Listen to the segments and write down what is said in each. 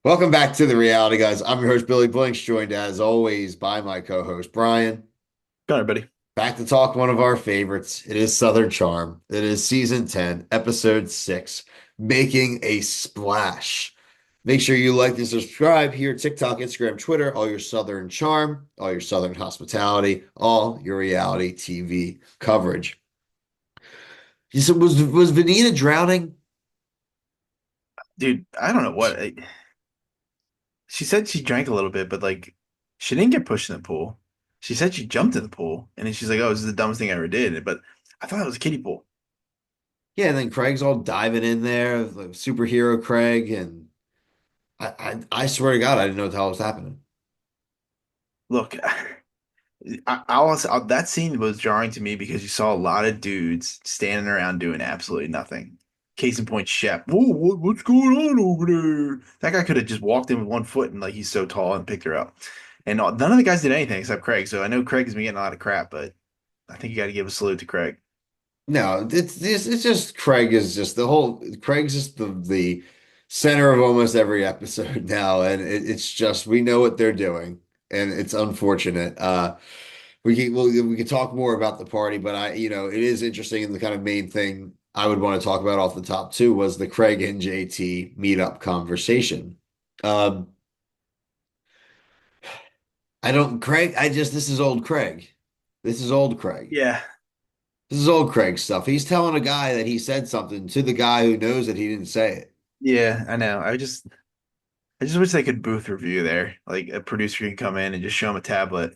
Welcome back to the reality, guys. I'm your host, Billy Blinks, joined as always by my co-host, Brian. Go on, buddy. Back to talk one of our favorites. It is Southern Charm. It is season 10, episode 6, Making a Splash. Make sure you like and subscribe here, TikTok, Instagram, Twitter, all your Southern charm, all your Southern hospitality, all your reality TV coverage. You said, was Vanita drowning? Dude, I don't know she said she drank a little bit, but like she didn't get pushed in the pool. She said she jumped in the pool and then she's like, "Oh, this is the dumbest thing I ever did." But I thought it was a kiddie pool. Yeah, and then Craig's all diving in there, like superhero Craig, and I swear to God, I didn't know what the hell was happening. Look, that scene was jarring to me because you saw a lot of dudes standing around doing absolutely nothing. Case in point, Shep. Whoa, what's going on over there? That guy could have just walked in with one foot and like he's so tall and picked her up. And none of the guys did anything except Craig. So I know Craig has been getting a lot of crap, but I think you got to give a salute to Craig. No, it's just Craig is just the whole Craig's just the center of almost every episode now, and it's just we know what they're doing, and it's unfortunate. We can talk more about the party, but it is interesting, and the kind of main thing I would want to talk about off the top too was the Craig and JT meetup conversation. Um, I don't Craig. This is old Craig. This is old Craig. Yeah, This is old Craig stuff. He's telling a guy that he said something to the guy who knows that he didn't say it. yeah, I know. I just wish they could booth review there. Like a producer can come in and just show him a tablet,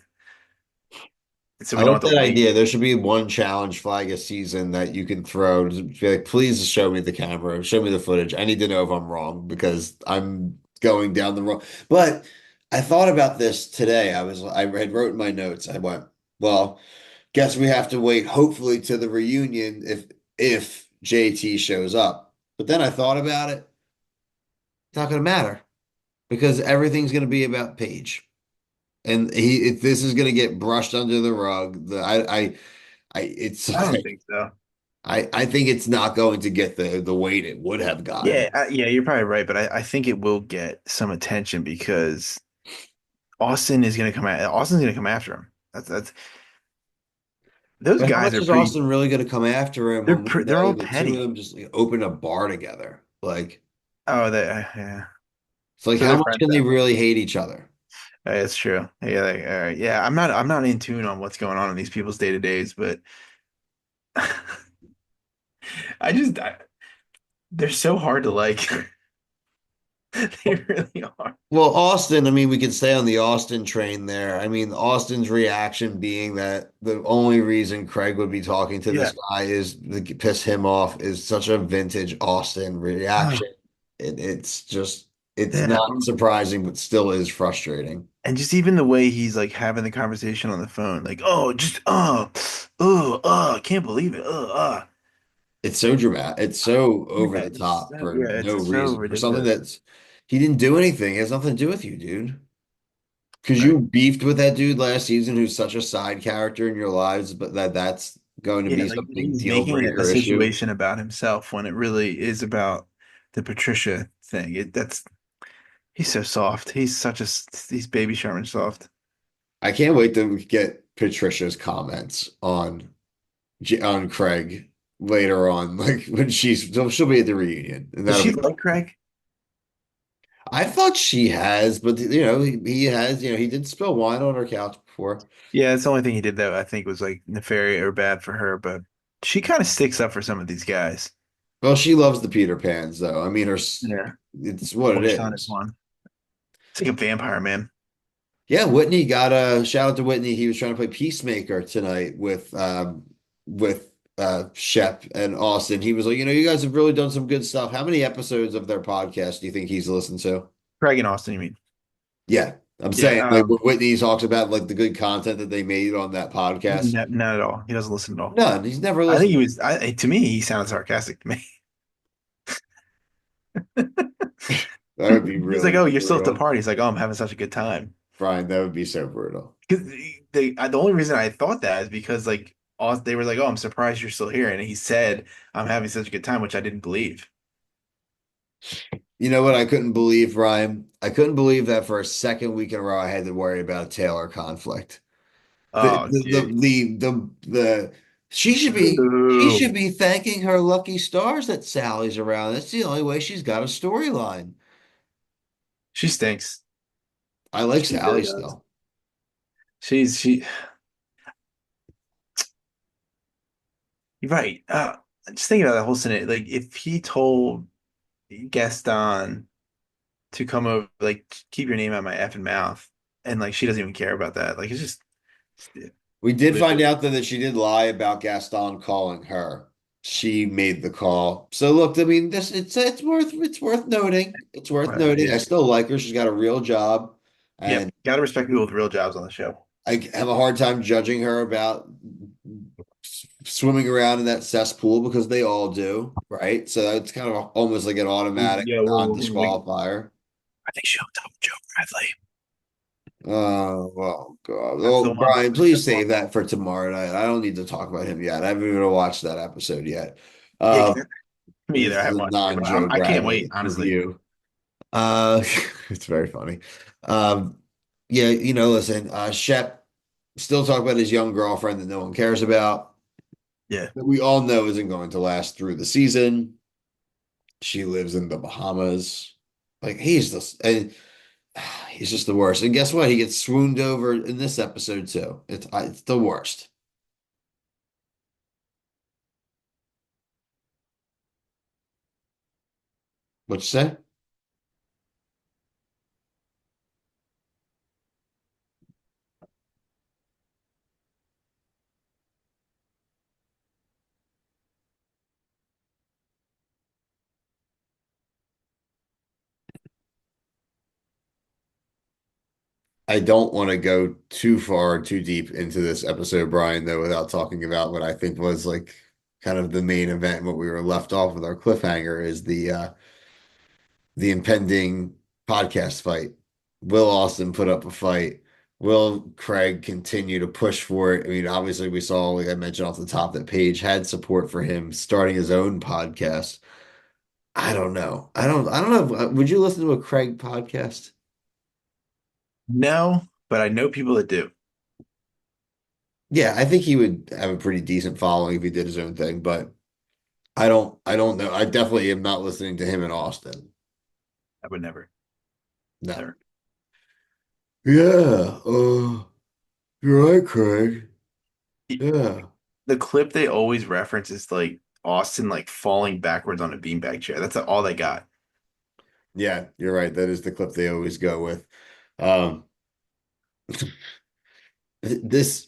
so I we don't like have to that wait. idea. There should be one challenge flag a season that you can throw. Just be like, please show me the camera, show me the footage. I need to know if I'm wrong because I'm going down the wrong. But I thought about this today. I had wrote in my notes. I went, well, guess we have to wait, hopefully, to the reunion if JT shows up. But then I thought about it. It's not going to matter because everything's going to be about Paige. And this is going to get brushed under the rug. It's I don't think so. I think it's not going to get the weight it would have gotten. Yeah, you're probably right, but I think it will get some attention because Austin's gonna come after him. That's those But how guys much are is pretty. Austin really going to come after him when we They're know all the two of petty. them just opened a bar together? Like, Oh, they yeah. it's like So how they're much friends can they now. really hate each other? It's true. Yeah, like, all right. Yeah, I'm not in tune on what's going on in these people's day to days, but they're so hard to like. They really are. Well, Austin, I mean, we could stay on the Austin train there. I mean, Austin's reaction being that the only reason Craig would be talking to this Yeah. guy is to piss him off is such a vintage Austin reaction. It's just, it's Yeah. not surprising, but still is frustrating. And just even the way he's like having the conversation on the phone, like, oh, just I can't believe it. It's so dramatic. It's so over Yeah, the top for yeah, no it's so reason, for something ridiculous. he didn't do anything. It has nothing to do with you, dude. Because Right. you beefed with that dude last season who's such a side character in your lives, but that's going to Yeah, be like some big he's deal making a breaker issue. situation about himself when it really is about the Patricia thing. That's he's so soft. He's baby Sherman soft. I can't wait to get Patricia's comments on Craig later on, like when she'll be at the reunion, and Does that'll she be. like Craig? I thought she has, but he has. He did spill wine on her couch before. Yeah, it's the only thing he did that I think was like nefarious or bad for her, but she kind of sticks up for some of these guys. Well, she loves the Peter Pans, though. I mean, Yeah. it's what it My son is is. one. It's like a vampire, man. Yeah, Whitney got a shout out to Whitney. He was trying to play Peacemaker tonight with Shep and Austin. He was like, you guys have really done some good stuff. How many episodes of their podcast do you think he's listened to? Craig and Austin, you mean? Yeah, I'm Yeah, saying like when Whitney talks about like the good content that they made on that podcast. not at all. He doesn't listen at all. None. He's never I think listened. to me, he sounded sarcastic to me. That would be He's like, really "Oh, you're still at the brutal. party." He's like, "Oh, I'm having such a good time." Brian, that would be so brutal. Because the only reason I thought that is because like they were like, "Oh, I'm surprised you're still here," and he said, "I'm having such a good time," which I didn't believe. You know what I couldn't believe, Ryan? I couldn't believe that for a second week in a row I had to worry about a Taylor conflict. The Oh, the dude. the she Boo. should be thanking her lucky stars that Sally's around. That's the only way she's got a storyline. She stinks. I like She Sally really does. still. She you're right. Just thinking about that whole scenario, like if he told Gaston to come over, like keep your name out of my effing mouth, and like she doesn't even care about that. Like it's just We did find literally out though that she did lie about Gaston calling her. She made the call. So look, I mean, this it's worth noting. It's worth whatever. noting. I Yeah. still like her. She's got a real job, Yep. and Gotta respect people with real jobs on the show. I have a hard time judging her about swimming around in that cesspool because they all do, right? So it's kind of almost like an automatic Yeah, well, non-disqualifier. I think she hooked up with Joe Bradley. Oh, well, God. That's Oh, the one. Brian, That's please the one. save that for tomorrow night. I don't need to talk about him yet. I haven't even watched that episode yet. Yeah, Uh, me either. this I is haven't a watched it, but non-Joe I can't wait, Bradley honestly. review. Uh, it's very funny. Um, yeah, listen, Shep still talk about his young girlfriend that no one cares about, Yeah. that we all know isn't going to last through the season. She lives in the Bahamas. Like and he's just the worst. And guess what? He gets swooned over in this episode too. It's the worst. What you say? I don't want to go too far, too deep into this episode, Brian, though, without talking about what I think was like kind of the main event, what we were left off with our cliffhanger is the impending podcast fight. Will Austin put up a fight? Will Craig continue to push for it? I mean, obviously, we saw, like I mentioned off the top, that Paige had support for him starting his own podcast. I don't know. I don't know. Would you listen to a Craig podcast? No, but I know people that do. Yeah, I think he would have a pretty decent following if he did his own thing, but I don't know. I definitely am not listening to him in Austin. I would never. No. Never. Yeah. You're right, Craig. Yeah. The clip they always reference is like Austin like falling backwards on a beanbag chair. That's all they got. Yeah, you're right. That is the clip they always go with. Um, this,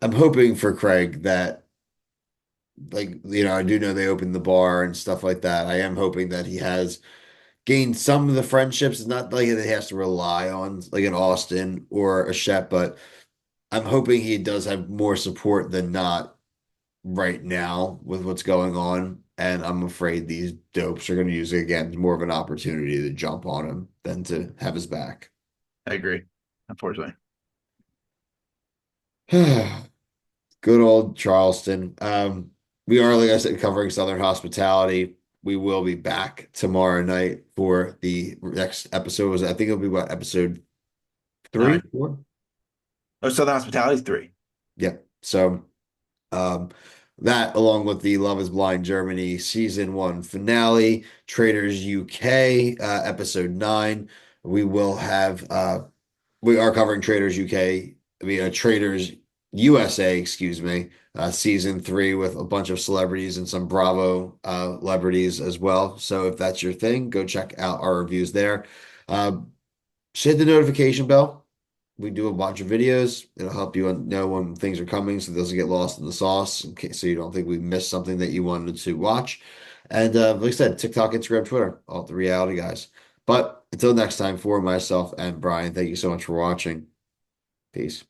I'm hoping for Craig that, like, I do know they opened the bar and stuff like that. I am hoping that he has gained some of the friendships. It's not like that he has to rely on like an Austin or a Shep, but I'm hoping he does have more support than not right now with what's going on. And I'm afraid these dopes are going to use it again as more of an opportunity to jump on him than to have his back. I agree. Unfortunately. Good old Charleston. We are, like I said, covering Southern hospitality. We will be back tomorrow night for the next episode. I think it'll be what, episode three, 9. four? Oh, Southern Hospitality is 3. Yeah. So Um, that, along with the Love is Blind Germany season one finale, Traders UK, episode 9. We will have, we are covering Traders UK, I mean, Traders USA, excuse me, season 3 with a bunch of celebrities and some Bravo celebrities as well. So if that's your thing, go check out our reviews there. Uh, just hit the notification bell. We do a bunch of videos. It'll help you know when things are coming so it doesn't get lost in the sauce, in case, so you don't think we missed something that you wanted to watch. And like I said, TikTok, Instagram, Twitter, all the reality guys. But until next time, for myself and Brian, thank you so much for watching. Peace.